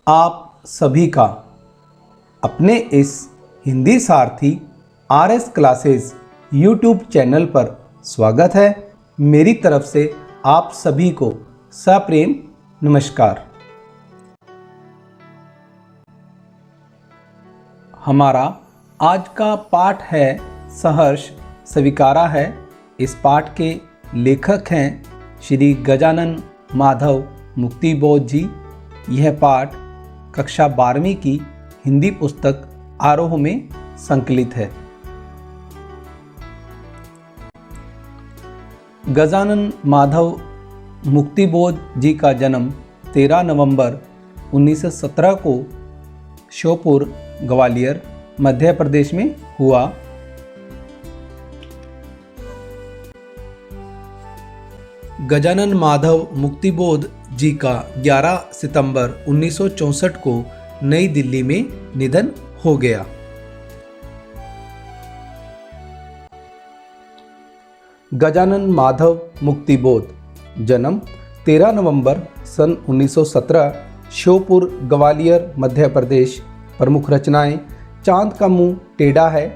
आप सभी का अपने इस हिंदी सारथी RS क्लासेस यूट्यूब चैनल पर स्वागत है। मेरी तरफ से आप सभी को सप्रेम नमस्कार। हमारा आज का पाठ है सहर्ष स्वीकारा है। इस पाठ के लेखक हैं श्री गजानन माधव मुक्तिबोध जी। यह पाठ कक्षा 12वीं की हिंदी पुस्तक आरोह में संकलित है। गजानन माधव मुक्तिबोध जी का जन्म 13 नवंबर 1917 को श्योपुर ग्वालियर मध्य प्रदेश में हुआ। गजानन माधव मुक्तिबोध जी का 11 सितंबर 1964 को नई दिल्ली में निधन हो गया। गजानन माधव मुक्तिबोध जन्म 13 नवंबर सन 1917 श्योपुर ग्वालियर मध्य प्रदेश। प्रमुख रचनाएं चांद का मुंह टेढ़ा है,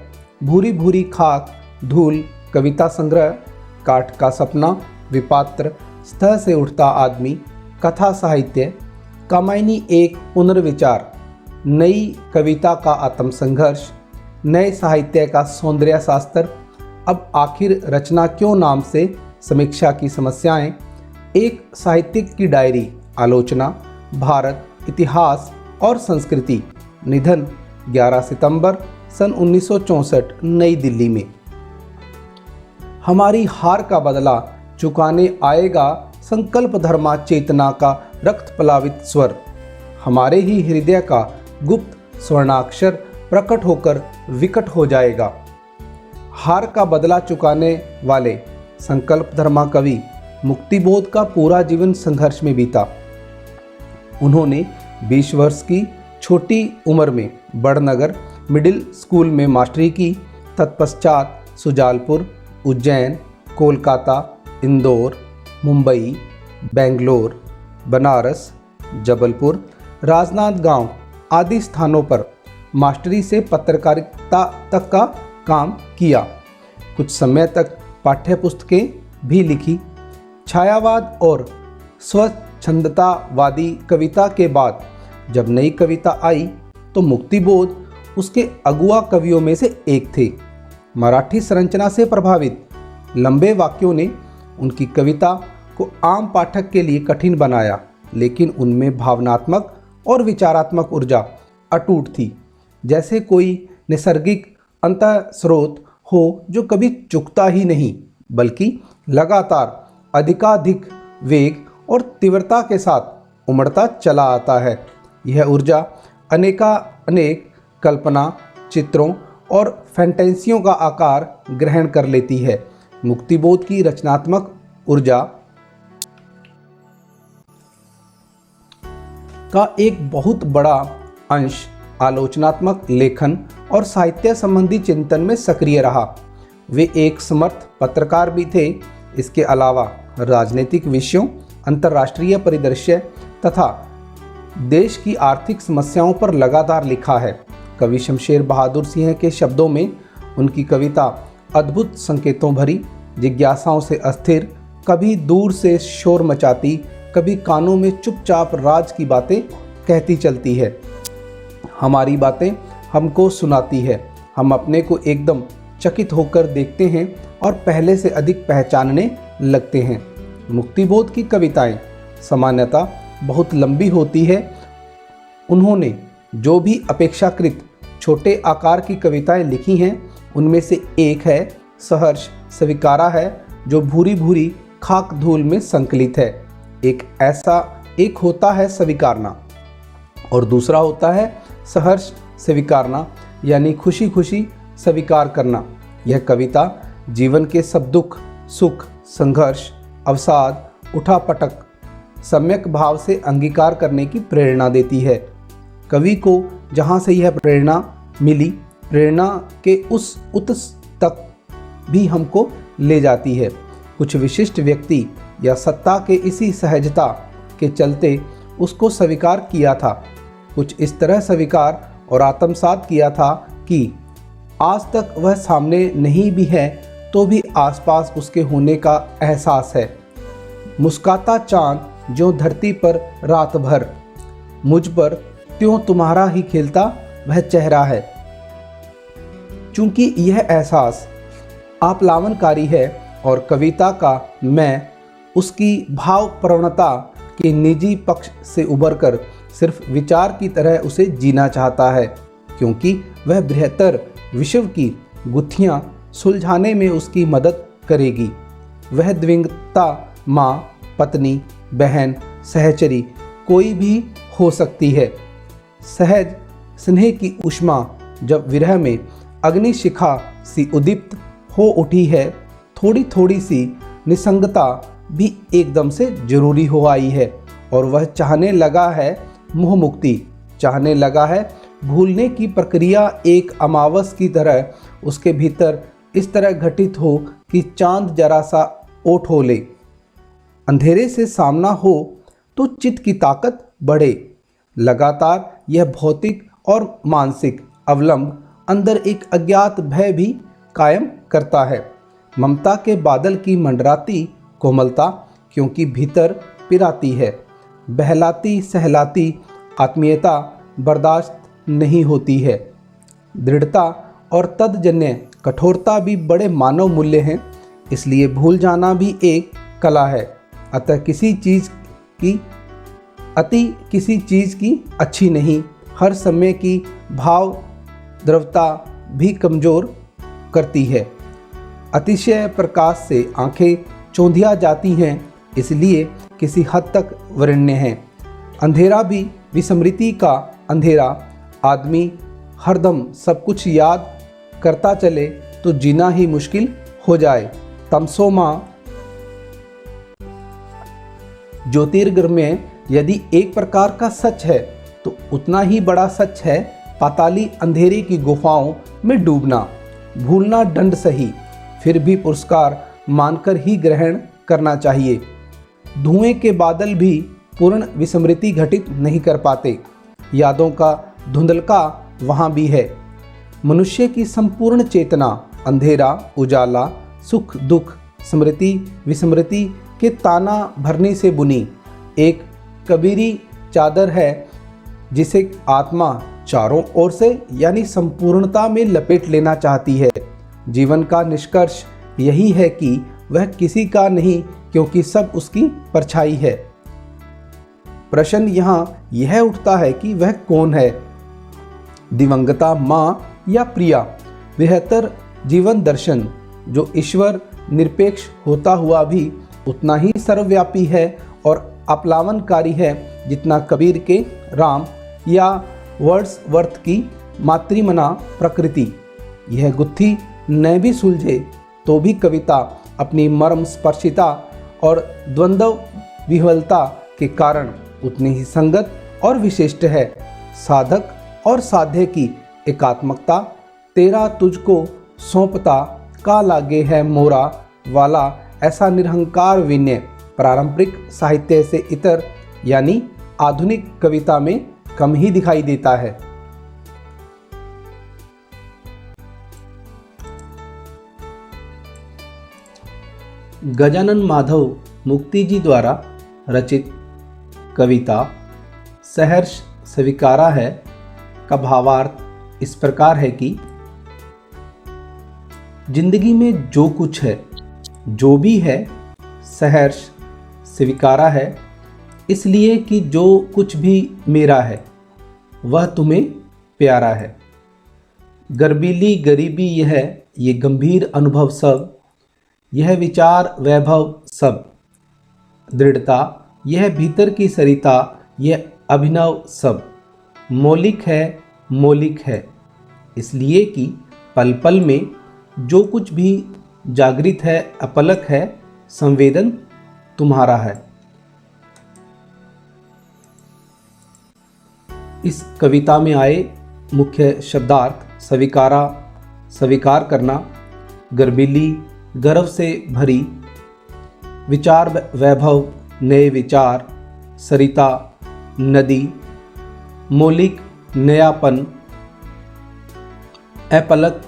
भूरी भूरी खाक, धूल, कविता संग्रह, काठ का सपना, विपात्र, स्थ से उठता आदमी, कथा साहित्य, कामायनी एक पुनर्विचार, नई कविता का आत्मसंघर्ष, नए साहित्य का सौंदर्य शास्त्र, अब आखिर रचना क्यों नाम से समीक्षा की समस्याएं, एक साहित्यिक की डायरी, आलोचना, भारत, इतिहास और संस्कृति। निधन 11 सितंबर सन 1964 नई दिल्ली में। हमारी हार का बदला चुकाने आएगा संकल्प धर्मा चेतना का रक्त प्लावित स्वर। हमारे ही हृदय का गुप्त स्वर्णाक्षर प्रकट होकर विकट हो जाएगा। हार का बदला चुकाने वाले संकल्प धर्मा कवि मुक्तिबोध का पूरा जीवन संघर्ष में बीता। उन्होंने 20 वर्ष की छोटी उम्र में बड़नगर मिडिल स्कूल में मास्टरी की। तत्पश्चात सुजालपुर, उज्जैन, कोलकाता, इंदौर, मुंबई, बेंगलोर, बनारस, जबलपुर, राजनांदगांव आदि स्थानों पर मास्टरी से पत्रकारिता तक का काम किया। कुछ समय तक पाठ्यपुस्तकें भी लिखी। छायावाद और स्वच्छंदतावादी कविता के बाद जब नई कविता आई तो मुक्तिबोध उसके अगुआ कवियों में से एक थे। मराठी संरचना से प्रभावित लंबे वाक्यों ने उनकी कविता को आम पाठक के लिए कठिन बनाया, लेकिन उनमें भावनात्मक और विचारात्मक ऊर्जा अटूट थी, जैसे कोई नैसर्गिक अंतःस्रोत हो जो कभी चुकता ही नहीं बल्कि लगातार अधिकाधिक वेग और तीव्रता के साथ उमड़ता चला आता है। यह ऊर्जा अनेक कल्पना, चित्रों और फैंटेसियों का आकार ग्रहण कर लेती है। मुक्तिबोध की रचनात्मक ऊर्जा का एक बहुत बड़ा अंश आलोचनात्मक लेखन और साहित्य संबंधी चिंतन में सक्रिय रहा। वे एक समर्थ पत्रकार भी थे। इसके अलावा राजनीतिक विषयों, अंतर्राष्ट्रीय परिदृश्य तथा देश की आर्थिक समस्याओं पर लगातार लिखा है। कवि शमशेर बहादुर सिंह के शब्दों में उनकी कविता अद्भुत संकेतों भरी, जिज्ञासाओं से अस्थिर, कभी दूर से शोर मचाती, कभी कानों में चुपचाप राज की बातें कहती चलती है। हमारी बातें हमको सुनाती है। हम अपने को एकदम चकित होकर देखते हैं और पहले से अधिक पहचानने लगते हैं। मुक्तिबोध की कविताएं सामान्यतः बहुत लंबी होती है। उन्होंने जो भी अपेक्षाकृत छोटे आकार की कविताएं लिखी हैं उनमें से एक है सहर्ष स्वीकारा है, जो भूरी भूरी खाक धूल में संकलित है। एक होता है स्वीकारना और दूसरा होता है सहर्ष स्वीकारना, यानी खुशी खुशी स्वीकार करना। यह कविता जीवन के सब दुख, सुख, संघर्ष, अवसाद, उठापटक सम्यक भाव से अंगीकार करने की प्रेरणा देती है। कवि को जहाँ से यह प्रेरणा मिली, प्रेरणा के उस उत्स तक भी हमको ले जाती है। कुछ विशिष्ट व्यक्ति या सत्ता के इसी सहजता के चलते उसको स्वीकार किया था। कुछ इस तरह स्वीकार और आत्मसात किया था कि आज तक वह सामने नहीं भी है तो भी आसपास उसके होने का एहसास है। मुस्काता चांद ज्यों धरती पर रात भर, मुझ पर त्यों तुम्हारा ही खिलता वह चेहरा है। चूंकि यह एहसास आप्लावनकारी है और कविता का मैं उसकी भाव प्रवणता के निजी पक्ष से उबरकर सिर्फ विचार की तरह उसे जीना चाहता है, क्योंकि वह बृहत्तर विश्व की गुत्थियां सुलझाने में उसकी मदद करेगी। वह द्विंगता माँ, पत्नी, बहन, सहचरी कोई भी हो सकती है। सहज स्नेह की ऊष्मा जब विरह में अग्निशिखा सी उद्दीप्त हो उठी है, थोड़ी थोड़ी सी निसंगता भी एकदम से जरूरी हो आई है और वह चाहने लगा है मोह मुक्ति, चाहने लगा है भूलने की प्रक्रिया एक अमावस की तरह उसके भीतर इस तरह घटित हो कि चांद जरा सा ओट हो ले। अंधेरे से सामना हो तो चित्त की ताकत बढ़े। लगातार यह भौतिक और मानसिक अवलंब अंदर एक अज्ञात भय भी कायम करता है। ममता के बादल की मंडराती कोमलता क्योंकि भीतर पिराती है, बहलाती सहलाती आत्मीयता बर्दाश्त नहीं होती है। दृढ़ता और तदजन्य कठोरता भी बड़े मानव मूल्य हैं, इसलिए भूल जाना भी एक कला है। अतः किसी चीज़ की अच्छी नहीं, हर समय की भाव द्रवता भी कमज़ोर करती है। अतिशय प्रकाश से आंखें चौंधिया जाती हैं, इसलिए किसी हद तक वरेण्य हैं। अंधेरा भी विस्मृति का अंधेरा, आदमी हरदम सब कुछ याद करता चले तो जीना ही मुश्किल हो जाए। तमसो माँ ज्योतिर्गमय यदि एक प्रकार का सच है तो उतना ही बड़ा सच है पाताली अंधेरे की गुफाओं में डूबना। भूलना दंड सही, फिर भी पुरस्कार मानकर ही ग्रहण करना चाहिए। धुएं के बादल भी पूर्ण विस्मृति घटित नहीं कर पाते। यादों का धुंधलका वहाँ भी है। मनुष्य की संपूर्ण चेतना अंधेरा उजाला, सुख दुख, स्मृति विस्मृति के ताना भरने से बुनी एक कबीरी चादर है, जिसे आत्मा चारों ओर से यानी संपूर्णता में लपेट लेना चाहती है। जीवन का निष्कर्ष यही है कि वह किसी का नहीं, क्योंकि सब उसकी परछाई है। प्रश्न यहाँ यह उठता है कि वह कौन है, दिवंगता माँ या प्रिया? बृहत्तर जीवन दर्शन जो ईश्वर निरपेक्ष होता हुआ भी उतना ही सर्वव्यापी है और अपलावनकारी है जितना कबीर के राम या वर्ड्सवर्थ की मातृमना प्रकृति। यह गुत्थी न भी सुलझे तो भी कविता अपनी मर्म स्पर्शिता और द्वंद्व विह्वलता के कारण उतनी ही संगत और विशिष्ट है। साधक और साध्य की एकात्मकता तेरा तुझको सौंपता का लागे है मोरा वाला ऐसा निरहंकार विनय पारंपरिक साहित्य से इतर यानी आधुनिक कविता में कम ही दिखाई देता है। गजानन माधव मुक्ति जी द्वारा रचित कविता सहर्ष स्वीकारा है का भावार्थ इस प्रकार है कि जिंदगी में जो कुछ है, जो भी है, सहर्ष स्वीकारा है, इसलिए कि जो कुछ भी मेरा है वह तुम्हें प्यारा है। गर्बीली गरीबी ये गंभीर अनुभव सब, यह विचार वैभव सब, दृढ़ता यह भीतर की सरिता, यह अभिनव सब मौलिक है, इसलिए कि पल पल में जो कुछ भी जागृत है, अपलक है, संवेदन तुम्हारा है। इस कविता में आए मुख्य शब्दार्थ स्वीकार करना, गर्बीली गर्व से भरी, विचार वैभव नए विचार, सरिता नदी, मौलिक नयापन, अपलक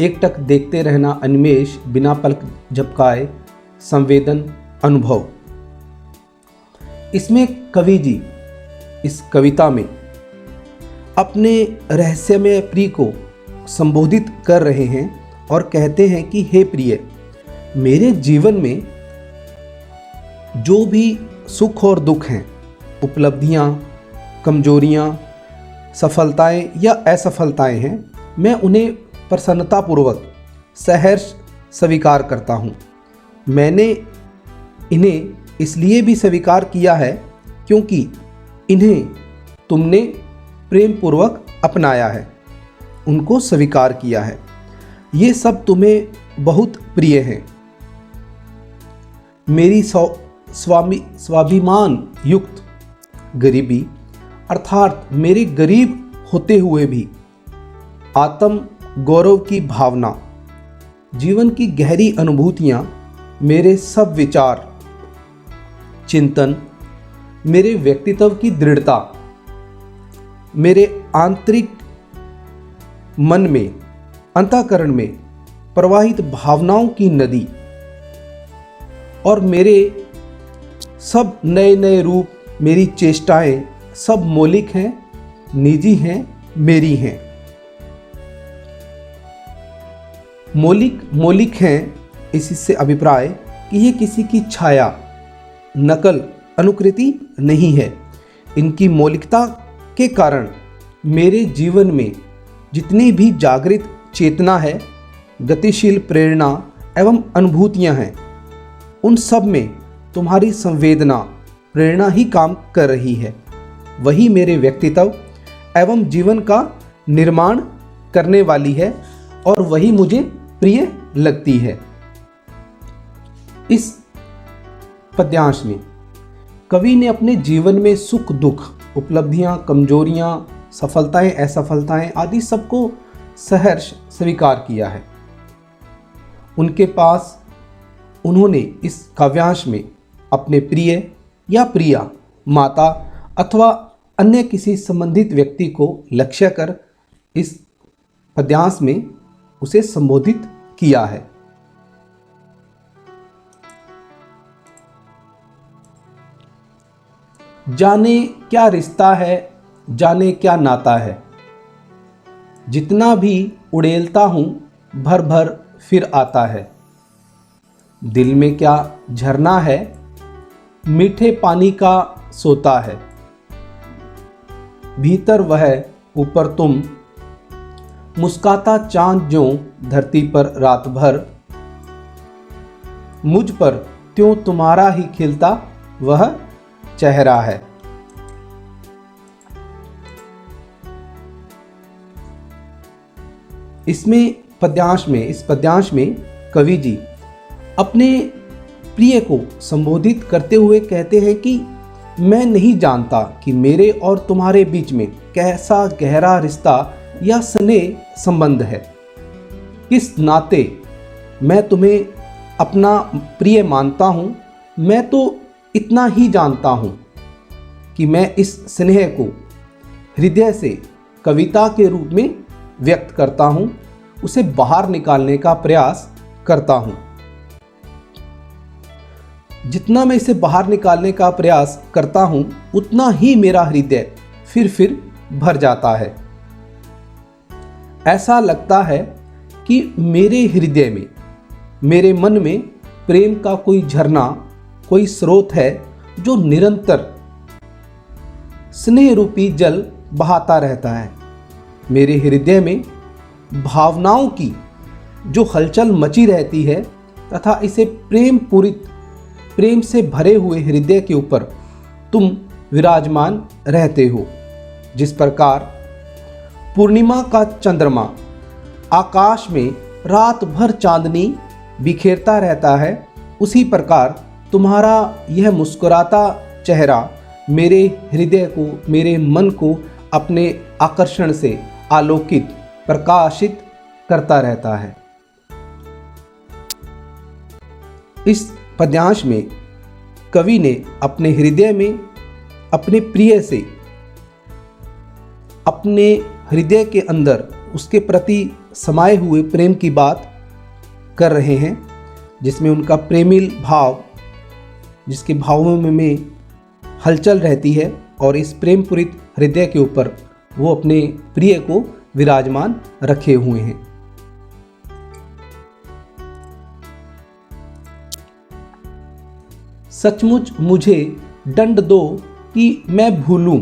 एकटक देखते रहना, अन्वेष बिना पलक झपकाए, संवेदन, अनुभव। इसमें कवि जी इस कविता में अपने रहस्यमय प्रिय को संबोधित कर रहे हैं और कहते हैं कि हे प्रिय, मेरे जीवन में जो भी सुख और दुख हैं, उपलब्धियां, कमजोरियां, सफलताएं या असफलताएं हैं, मैं उन्हें प्रसन्नतापूर्वक सहर्ष स्वीकार करता हूँ। मैंने इन्हें इसलिए भी स्वीकार किया है क्योंकि इन्हें तुमने प्रेम पूर्वक अपनाया है, उनको स्वीकार किया है। ये सब तुम्हें बहुत प्रिय हैं। मेरी स्वाभिमान युक्त गरीबी अर्थात मेरे गरीब होते हुए भी आत्म गौरव की भावना, जीवन की गहरी अनुभूतियाँ, मेरे सब विचार चिंतन, मेरे व्यक्तित्व की दृढ़ता, मेरे आंतरिक मन में, अंतःकरण में प्रवाहित भावनाओं की नदी और मेरे सब नए नए रूप, मेरी चेष्टाएं सब मौलिक हैं, निजी हैं, मेरी हैं। मौलिक हैं, इससे अभिप्राय कि ये किसी की छाया, नकल, अनुकृति नहीं है। इनकी मौलिकता के कारण मेरे जीवन में जितनी भी जागृत चेतना है, गतिशील प्रेरणा एवं अनुभूतियां हैं, उन सब में तुम्हारी संवेदना, प्रेरणा ही काम कर रही है। वही मेरे व्यक्तित्व एवं जीवन का निर्माण करने वाली है और वही मुझे प्रिय लगती है। इस पद्यांश में कवि ने अपने जीवन में सुख दुख, उपलब्धियां, कमजोरियां, सफलताएं, असफलताएं आदि सबको सहर्ष स्वीकार किया है। उनके पास उन्होंने इस काव्यांश में अपने प्रिय या प्रिया, माता अथवा अन्य किसी संबंधित व्यक्ति को लक्ष्य कर इस पद्यांश में उसे संबोधित किया है। जाने क्या रिश्ता है, जाने क्या नाता है, जितना भी उड़ेलता हूँ भर भर फिर आता है। दिल में क्या झरना है, मीठे पानी का सोता है। भीतर वह, ऊपर तुम, मुस्काता चांद ज्यों धरती पर रात भर। मुझ पर त्यों तुम्हारा ही खिलता वह चेहरा है। इस पद्यांश में कवि जी अपने प्रिय को संबोधित करते हुए कहते हैं कि मैं नहीं जानता कि मेरे और तुम्हारे बीच में कैसा गहरा रिश्ता या स्नेह संबंध है, किस नाते मैं तुम्हें अपना प्रिय मानता हूँ। मैं तो इतना ही जानता हूँ कि मैं इस स्नेह को हृदय से कविता के रूप में व्यक्त करता हूँ, उसे बाहर निकालने का प्रयास करता हूँ। जितना मैं इसे बाहर निकालने का प्रयास करता हूँ, उतना ही मेरा हृदय फिर भर जाता है। ऐसा लगता है कि मेरे हृदय में, मेरे मन में प्रेम का कोई झरना, कोई स्रोत है जो निरंतर स्नेह रूपी जल बहाता रहता है। मेरे हृदय में भावनाओं की जो हलचल मची रहती है तथा इसे प्रेम से भरे हुए हृदय के ऊपर तुम विराजमान रहते हो। जिस प्रकार पूर्णिमा का चंद्रमा आकाश में रात भर चांदनी बिखेरता रहता है, उसी प्रकार तुम्हारा यह मुस्कुराता चेहरा मेरे हृदय को, मेरे मन को अपने आकर्षण से आलोकित, प्रकाशित करता रहता है। इस पद्यांश में कवि ने अपने हृदय में अपने प्रिय से अपने हृदय के अंदर उसके प्रति समाये हुए प्रेम की बात कर रहे हैं, जिसमें उनका प्रेमिल भाव, जिसके भावों में हलचल रहती है, और इस प्रेम पूरित हृदय के ऊपर वो अपने प्रिय को विराजमान रखे हुए हैं। सचमुच मुझे दंड दो कि मैं भूलूं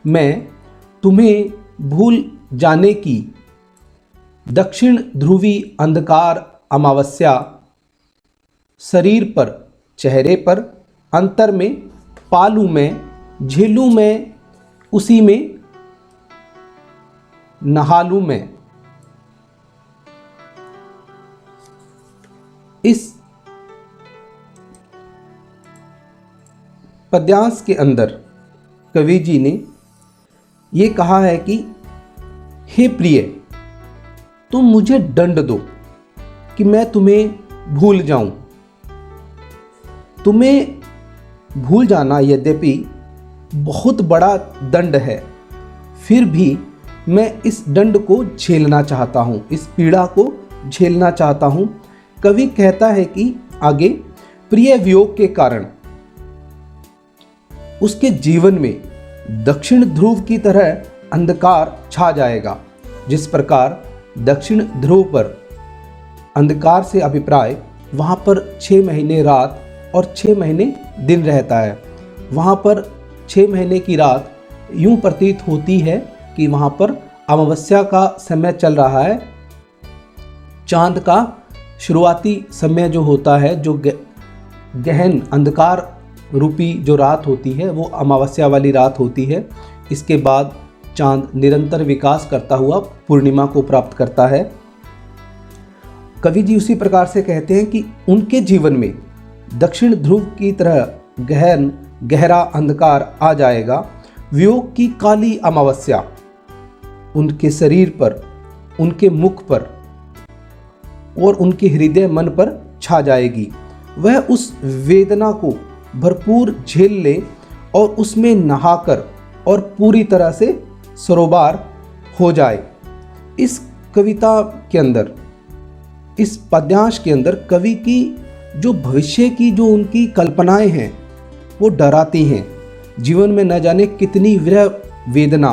मैं तुम्हें भूल जाने की। दक्षिण ध्रुवी अंधकार अमावस्या शरीर पर, चेहरे पर, अंतर में पालूं मैं, झेलूं मैं, उसी में नहालूं मैं। इस पद्यांश के अंदर कवि जी ने ये कहा है कि हे प्रिय, तुम मुझे दंड दो कि मैं तुम्हें भूल जाऊं। तुम्हें भूल जाना यद्यपि बहुत बड़ा दंड है, फिर भी मैं इस दंड को झेलना चाहता हूँ, इस पीड़ा को झेलना चाहता हूँ। कवि कहता है कि आगे, प्रिय वियोग के कारण उसके जीवन में दक्षिण ध्रुव की तरह अंधकार छा जाएगा। जिस प्रकार दक्षिण ध्रुव पर अंधकार से अभिप्राय वहाँ पर 6 महीने रात और 6 महीने दिन रहता है। वहाँ पर 6 महीने की रात यूं प्रतीत होती है कि वहाँ पर अमावस्या का समय चल रहा है। चांद का शुरुआती समय जो होता है, जो गहन अंधकार रूपी जो रात होती है, वो अमावस्या वाली रात होती है। इसके बाद चांद निरंतर विकास करता हुआ पूर्णिमा को प्राप्त करता है। कवि जी उसी प्रकार से कहते हैं कि उनके जीवन में दक्षिण ध्रुव की तरह गहरा अंधकार आ जाएगा। वियोग की काली अमावस्या उनके शरीर पर, उनके मुख पर और उनके हृदय मन पर छा जाएगी। वह उस वेदना को भरपूर झेल ले और उसमें नहाकर और पूरी तरह से सरोबार हो जाए। इस कविता के अंदर, इस पद्यांश के अंदर कवि की जो भविष्य की जो उनकी कल्पनाएं हैं वो डराती हैं। जीवन में न जाने कितनी विरह वेदना,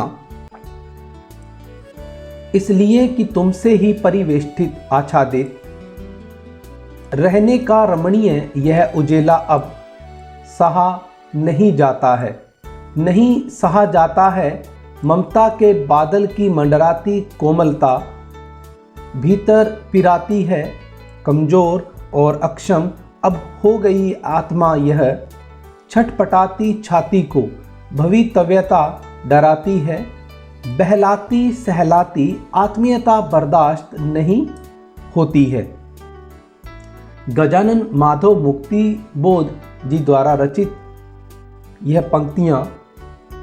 इसलिए कि तुमसे ही परिवेष्टित आच्छादित रहने का रमणीय यह उजेला अब सहा नहीं जाता है, नहीं सहा जाता है। ममता के बादल की मंडराती कोमलता भीतर पिराती है, कमजोर और अक्षम अब हो गई आत्मा यह। छटपटाती छाती को भवितव्यता डराती है, बहलाती सहलाती आत्मीयता बर्दाश्त नहीं होती है। गजानन माधव मुक्ति बोध जी द्वारा रचित यह पंक्तियाँ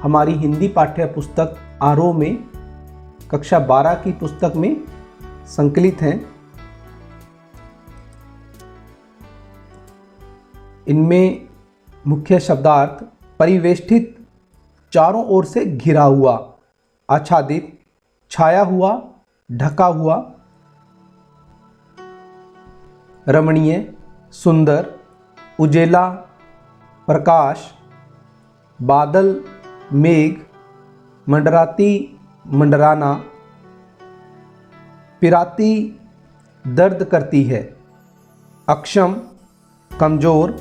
हमारी हिंदी पाठ्य पुस्तक आरोह में कक्षा 12 की पुस्तक में संकलित हैं। इनमें मुख्य शब्दार्थ परिवेष्टित, चारों ओर से घिरा हुआ, आच्छादित, छाया हुआ, ढका हुआ, रमणीय, सुंदर, उजेला, प्रकाश, बादल, मेघ, मंडराती, मंडराना, पिराती, दर्द करती है, अक्षम, कमजोर,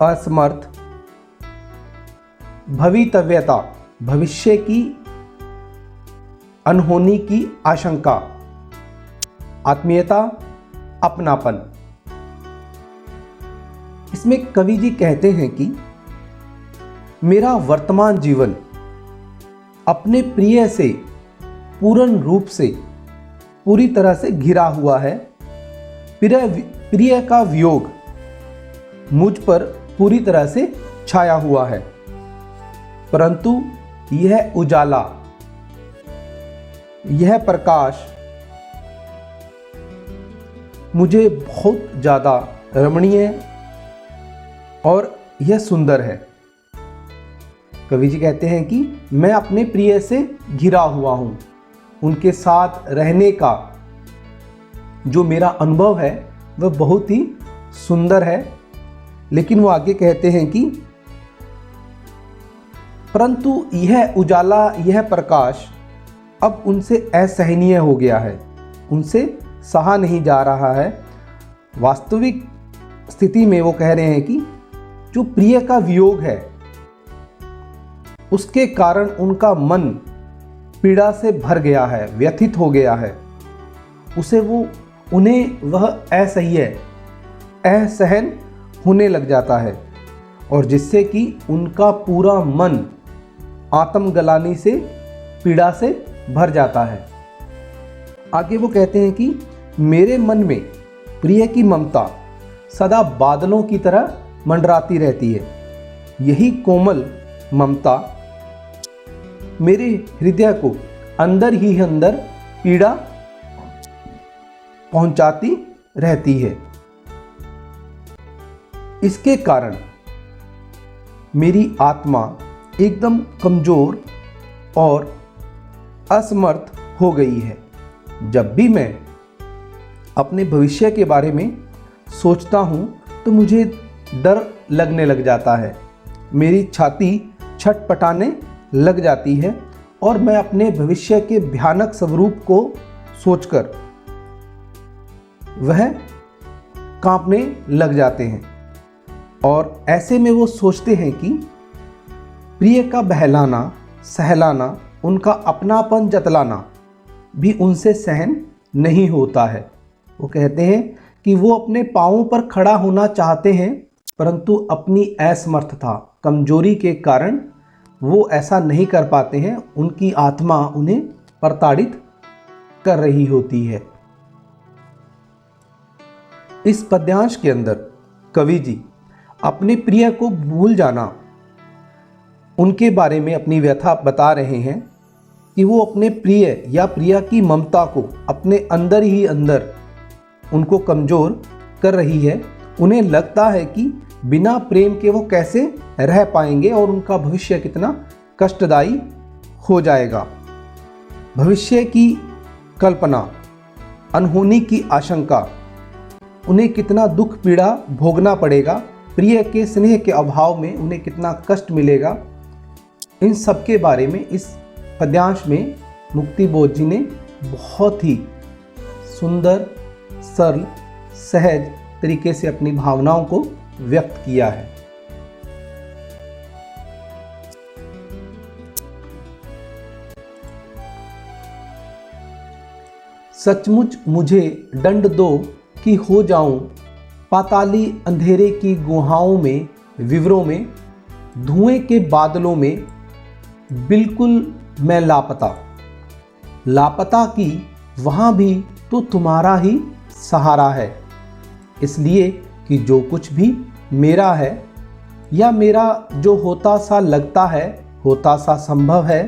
असमर्थ, भवितव्यता, भविष्य की अनहोनी की आशंका, आत्मीयता, अपनापन। इसमें कवि जी कहते हैं कि मेरा वर्तमान जीवन अपने प्रिय से पूर्ण रूप से, पूरी तरह से घिरा हुआ है। प्रिय का वियोग मुझ पर पूरी तरह से छाया हुआ है, परंतु यह उजाला, यह प्रकाश मुझे बहुत ज़्यादा रमणीय और यह सुंदर है। कवि जी कहते हैं कि मैं अपने प्रिय से घिरा हुआ हूँ, उनके साथ रहने का जो मेरा अनुभव है वह बहुत ही सुंदर है। लेकिन वो आगे कहते हैं कि परंतु यह उजाला, यह प्रकाश अब उनसे असहनीय हो गया है, उनसे सहा नहीं जा रहा है। वास्तविक स्थिति में वो कह रहे हैं कि जो प्रिय का वियोग है उसके कारण उनका मन पीड़ा से भर गया है, व्यथित हो गया है। उन्हें वह असहन होने लग जाता है, और जिससे कि उनका पूरा मन आत्मग्लानि से, पीड़ा से भर जाता है। आगे वो कहते हैं कि मेरे मन में प्रिय की ममता सदा बादलों की तरह मंडराती रहती है। यही कोमल ममता मेरे हृदय को अंदर ही अंदर पीड़ा पहुंचाती रहती है। इसके कारण मेरी आत्मा एकदम कमजोर और असमर्थ हो गई है। जब भी मैं अपने भविष्य के बारे में सोचता हूँ तो मुझे डर लगने लग जाता है, मेरी छाती छटपटाने लग जाती है और मैं अपने भविष्य के भयानक स्वरूप को सोचकर वह कांपने लग जाते हैं। और ऐसे में वो सोचते हैं कि प्रिय का बहलाना, सहलाना, उनका अपनापन जतलाना भी उनसे सहन नहीं होता है। वो कहते हैं कि वो अपने पांवों पर खड़ा होना चाहते हैं, परंतु अपनी असमर्थता, कमजोरी के कारण वो ऐसा नहीं कर पाते हैं। उनकी आत्मा उन्हें प्रताड़ित कर रही होती है। इस पद्यांश के अंदर कवि जी अपने प्रिय को भूल जाना, उनके बारे में अपनी व्यथा बता रहे हैं कि वो अपने प्रिय या प्रिया की ममता को अपने अंदर ही अंदर उनको कमज़ोर कर रही है। उन्हें लगता है कि बिना प्रेम के वो कैसे रह पाएंगे और उनका भविष्य कितना कष्टदायी हो जाएगा। भविष्य की कल्पना, अनहोनी की आशंका, उन्हें कितना दुख पीड़ा भोगना पड़ेगा, प्रिय के स्नेह के अभाव में उन्हें कितना कष्ट मिलेगा, इन सब के बारे में इस पद्यांश में मुक्तिबोध जी ने बहुत ही सुंदर, सरल, सहज तरीके से अपनी भावनाओं को व्यक्त किया है। सचमुच मुझे दंड दो कि हो जाऊं पाताली अंधेरे की गुहाओं में, विवरों में, धुएं के बादलों में, बिल्कुल मैं लापता की वहाँ भी तो तुम्हारा ही सहारा है। इसलिए कि जो कुछ भी मेरा है या मेरा जो होता सा लगता है, होता सा संभव है,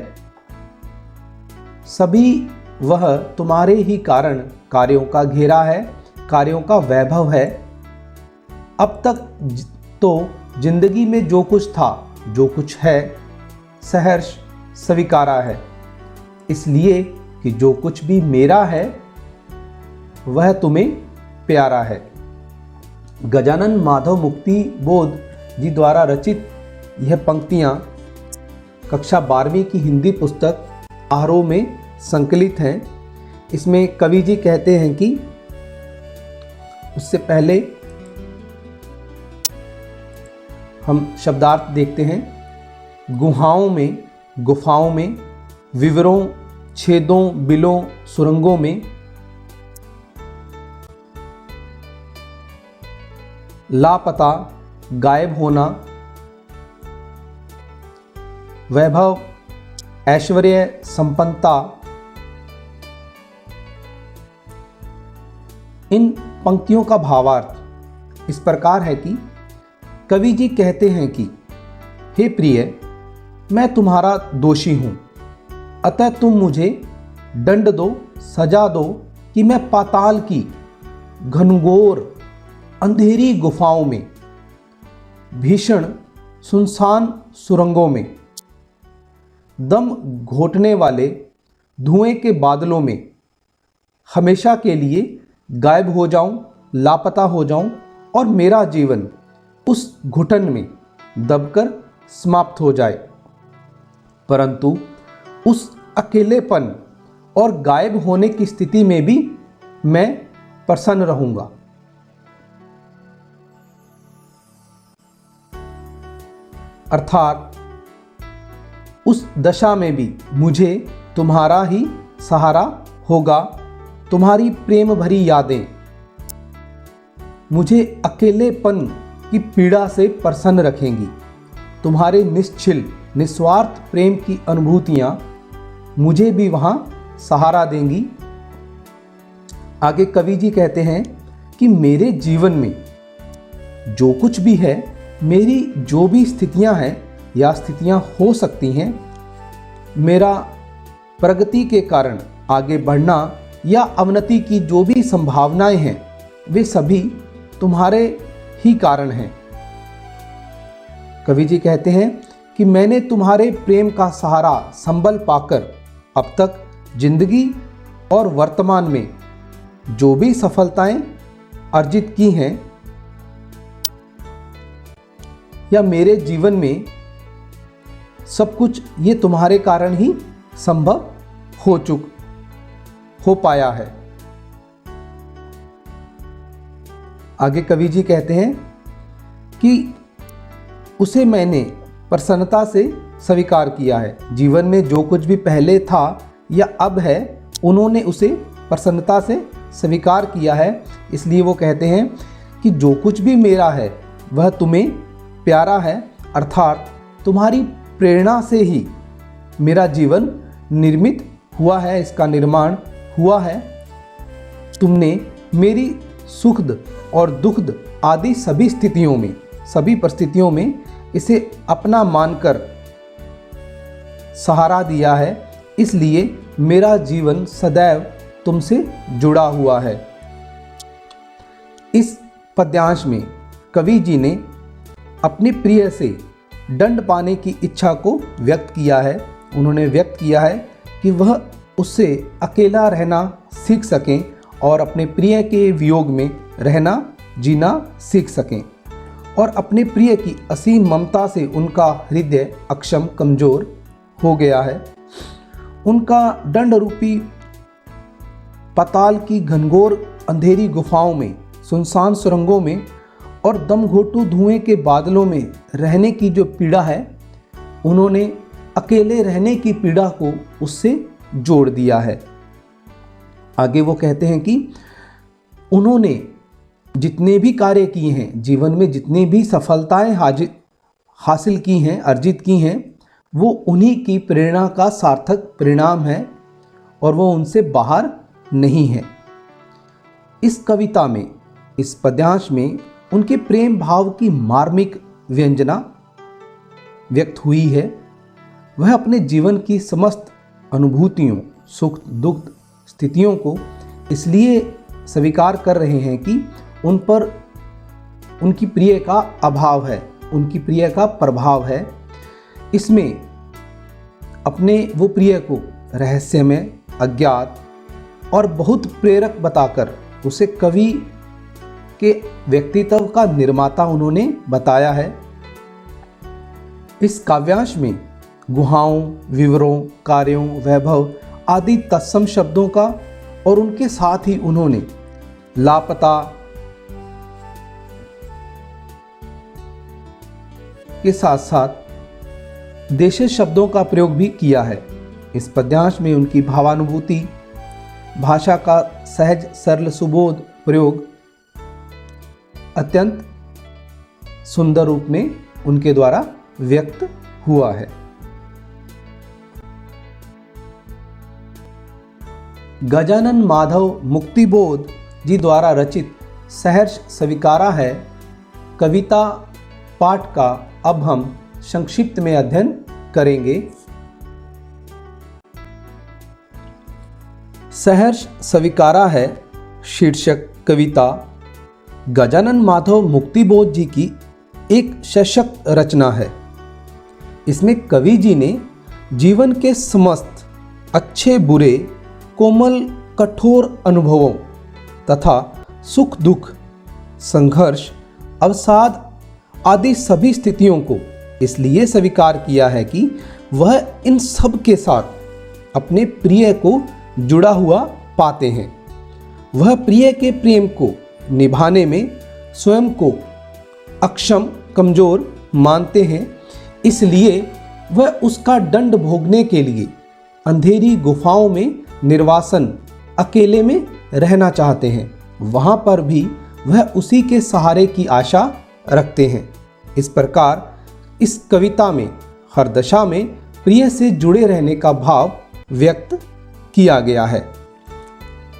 सभी वह तुम्हारे ही कारण कार्यों का घेरा है, कार्यों का वैभव है। अब तक तो जिंदगी में जो कुछ था, जो कुछ है, सहर्ष स्वीकारा है। इसलिए कि जो कुछ भी मेरा है वह तुम्हें प्यारा है। गजानन माधव मुक्तिबोध जी द्वारा रचित यह पंक्तियाँ कक्षा 12वीं की हिंदी पुस्तक आरोह में संकलित हैं। इसमें कवि जी कहते हैं कि उससे पहले हम शब्दार्थ देखते हैं। गुहाओं में, गुफाओं में, विवरों, छेदों, बिलों, सुरंगों में, लापता, गायब होना, वैभव, ऐश्वर्य, संपन्नता। इन पंक्तियों का भावार्थ इस प्रकार है कि कवि जी कहते हैं कि हे प्रिय, मैं तुम्हारा दोषी हूँ, अतः तुम मुझे दंड दो, सजा दो कि मैं पाताल की घनघोर अंधेरी गुफाओं में, भीषण सुनसान सुरंगों में दम घोटने वाले धुएं के बादलों में हमेशा के लिए गायब हो जाऊं, लापता हो जाऊं और मेरा जीवन उस घुटन में दबकर समाप्त हो जाए। परंतु उस अकेलेपन और गायब होने की स्थिति में भी मैं प्रसन्न रहूंगा। अर्थात उस दशा में भी मुझे तुम्हारा ही सहारा होगा। तुम्हारी प्रेम भरी यादें मुझे अकेलेपन की पीड़ा से प्रसन्न रखेंगी। तुम्हारे निश्चिल निस्वार्थ प्रेम की अनुभूतियां मुझे भी वहां सहारा देंगी। आगे कवि जी कहते हैं कि मेरे जीवन में जो कुछ भी है, मेरी जो भी स्थितियां हैं या स्थितियां हो सकती हैं, मेरा प्रगति के कारण आगे बढ़ना या अवनति की जो भी संभावनाएं हैं, वे सभी तुम्हारे ही कारण हैं। कवि जी कहते हैं कि मैंने तुम्हारे प्रेम का सहारा संबल पाकर अब तक जिंदगी और वर्तमान में जो भी सफलताएं अर्जित की हैं या मेरे जीवन में सब कुछ ये तुम्हारे कारण ही संभव हो पाया है। आगे कवि जी कहते हैं कि उसे मैंने प्रसन्नता से स्वीकार किया है। जीवन में जो कुछ भी पहले था या अब है, उन्होंने उसे प्रसन्नता से स्वीकार किया है। इसलिए वो कहते हैं कि जो कुछ भी मेरा है वह तुम्हें प्यारा है, अर्थात तुम्हारी प्रेरणा से ही मेरा जीवन निर्मित हुआ है, इसका निर्माण हुआ है। तुमने मेरी सुखद और दुखद आदि सभी स्थितियों में, सभी परिस्थितियों में इसे अपना मानकर सहारा दिया है। इसलिए मेरा जीवन सदैव तुमसे जुड़ा हुआ है। इस पद्यांश में कवि जी ने अपने प्रिय से दंड पाने की इच्छा को व्यक्त किया है। उन्होंने व्यक्त किया है कि वह उससे अकेला रहना सीख सकें और अपने प्रिय के वियोग में रहना जीना सीख सकें, और अपने प्रिय की असीम ममता से उनका हृदय अक्षम कमज़ोर हो गया है। उनका दंड रूपी पाताल की घनघोर अंधेरी गुफाओं में, सुनसान सुरंगों में और दमघोटू धुएं के बादलों में रहने की जो पीड़ा है, उन्होंने अकेले रहने की पीड़ा को उससे जोड़ दिया है। आगे वो कहते हैं कि उन्होंने जितने भी कार्य किए हैं, जीवन में जितनी भी सफलताएं हासिल की हैं, अर्जित की हैं, वो उन्हीं की प्रेरणा का सार्थक परिणाम है और वो उनसे बाहर नहीं है। इस कविता में, इस पद्यांश में उनके प्रेम भाव की मार्मिक व्यंजना व्यक्त हुई है। वह अपने जीवन की समस्त अनुभूतियों, सुख दुख स्थितियों को इसलिए स्वीकार कर रहे हैं कि उन पर उनकी प्रिय का अभाव है, उनकी प्रिय का प्रभाव है। इसमें अपने वो प्रिय को रहस्यमय, अज्ञात और बहुत प्रेरक बताकर उसे कवि के व्यक्तित्व का निर्माता उन्होंने बताया है। इस काव्यांश में गुहाओं, विवरों, कार्यों, वैभव आदि तत्सम शब्दों का और उनके साथ ही उन्होंने लापता के साथ साथ देशज शब्दों का प्रयोग भी किया है। इस पद्यांश में उनकी भावानुभूति, भाषा का सहज सरल सुबोध प्रयोग अत्यंत सुंदर रूप में उनके द्वारा व्यक्त हुआ है। गजानन माधव मुक्तिबोध जी द्वारा रचित सहर्ष स्वीकारा है कविता पाठ का अब हम संक्षिप्त में अध्ययन करेंगे। सहर्ष स्वीकारा है शीर्षक कविता गजानन माधव मुक्तिबोध जी की एक सशक्त रचना है। इसमें कवि जी ने जीवन के समस्त अच्छे बुरे, कोमल कठोर अनुभवों तथा सुख दुख, संघर्ष, अवसाद आदि सभी स्थितियों को इसलिए स्वीकार किया है कि वह इन सब के साथ अपने प्रिय को जुड़ा हुआ पाते हैं। वह प्रिय के प्रेम को निभाने में स्वयं को अक्षम, कमजोर मानते हैं, इसलिए वह उसका दंड भोगने के लिए अंधेरी गुफाओं में निर्वासन अकेले में रहना चाहते हैं। वहाँ पर भी वह उसी के सहारे की आशा रखते हैं। इस प्रकार इस कविता में हर दशा में प्रिय से जुड़े रहने का भाव व्यक्त किया गया है।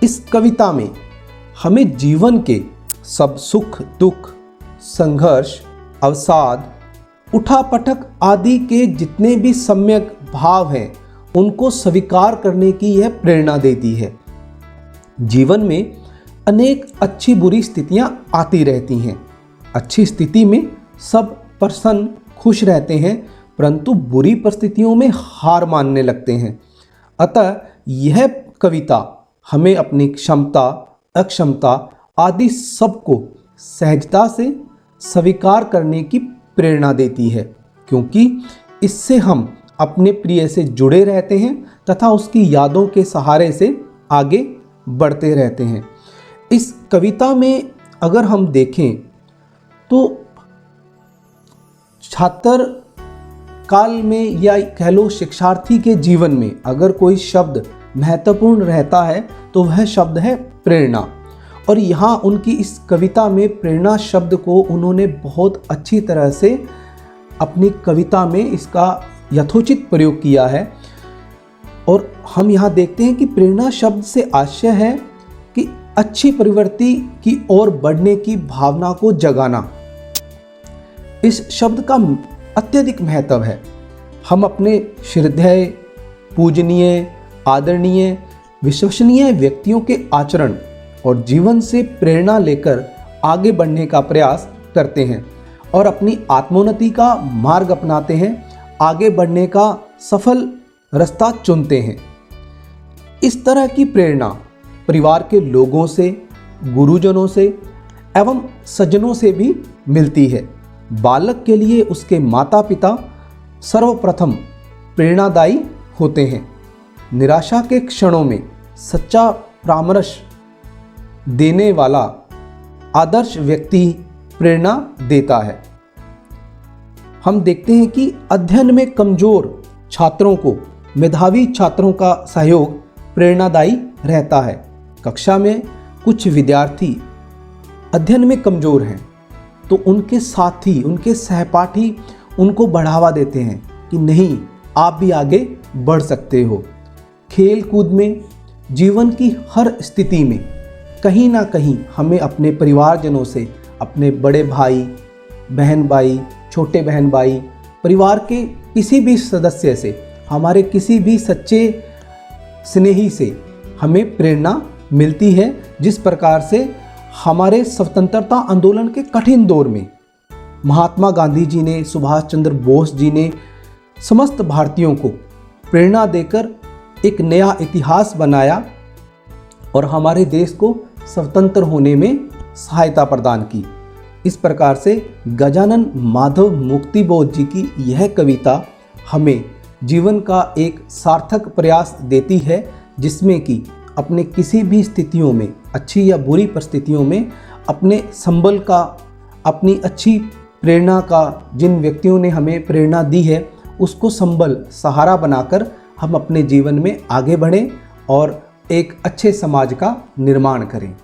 इस कविता में हमें जीवन के सब सुख दुख, संघर्ष, अवसाद, उठापटक आदि के जितने भी सम्यक भाव हैं उनको स्वीकार करने की यह प्रेरणा देती है। जीवन में अनेक अच्छी बुरी स्थितियां आती रहती हैं। अच्छी स्थिति में सब प्रसन्न खुश रहते हैं, परंतु बुरी परिस्थितियों में हार मानने लगते हैं। अतः यह कविता हमें अपनी क्षमता, अक्षमता आदि सबको सहजता से स्वीकार करने की प्रेरणा देती है, क्योंकि इससे हम अपने प्रिय से जुड़े रहते हैं तथा उसकी यादों के सहारे से आगे बढ़ते रहते हैं। इस कविता में अगर हम देखें तो छात्र काल में या कह लो शिक्षार्थी के जीवन में अगर कोई शब्द महत्वपूर्ण रहता है तो वह शब्द है प्रेरणा। और यहाँ उनकी इस कविता में प्रेरणा शब्द को उन्होंने बहुत अच्छी तरह से अपनी कविता में इसका यथोचित प्रयोग किया है। और हम यहाँ देखते हैं कि प्रेरणा शब्द से आशय है कि अच्छी प्रवृत्ति की ओर बढ़ने की भावना को जगाना। इस शब्द का अत्यधिक महत्व है। हम अपने श्रद्धेय, पूजनीय, आदरणीय, विश्वसनीय व्यक्तियों के आचरण और जीवन से प्रेरणा लेकर आगे बढ़ने का प्रयास करते हैं और अपनी आत्मोन्नति का मार्ग अपनाते हैं, आगे बढ़ने का सफल रास्ता चुनते हैं। इस तरह की प्रेरणा परिवार के लोगों से, गुरुजनों से एवं सज्जनों से भी मिलती है। बालक के लिए उसके माता पिता सर्वप्रथम प्रेरणादायी होते हैं। निराशा के क्षणों में सच्चा परामर्श देने वाला आदर्श व्यक्ति प्रेरणा देता है। हम देखते हैं कि अध्ययन में कमजोर छात्रों को मेधावी छात्रों का सहयोग प्रेरणादायी रहता है। कक्षा में कुछ विद्यार्थी अध्ययन में कमजोर हैं तो उनके साथी, उनके सहपाठी उनको बढ़ावा देते हैं कि नहीं, आप भी आगे बढ़ सकते हो। खेल कूद में, जीवन की हर स्थिति में कहीं ना कहीं हमें अपने परिवारजनों से, अपने बड़े भाई, बहन भाई, छोटे बहन भाई, परिवार के किसी भी सदस्य से, हमारे किसी भी सच्चे स्नेही से हमें प्रेरणा मिलती है। जिस प्रकार से हमारे स्वतंत्रता आंदोलन के कठिन दौर में महात्मा गांधी जी ने, सुभाष चंद्र बोस जी ने समस्त भारतीयों को प्रेरणा देकर एक नया इतिहास बनाया और हमारे देश को स्वतंत्र होने में सहायता प्रदान की। इस प्रकार से गजानन माधव मुक्तिबोध जी की यह कविता हमें जीवन का एक सार्थक प्रयास देती है, जिसमें कि अपने किसी भी स्थितियों में, अच्छी या बुरी परिस्थितियों में, अपने संबल का, अपनी अच्छी प्रेरणा का, जिन व्यक्तियों ने हमें प्रेरणा दी है उसको संबल, सहारा बनाकर हम अपने जीवन में आगे बढ़ें और एक अच्छे समाज का निर्माण करें।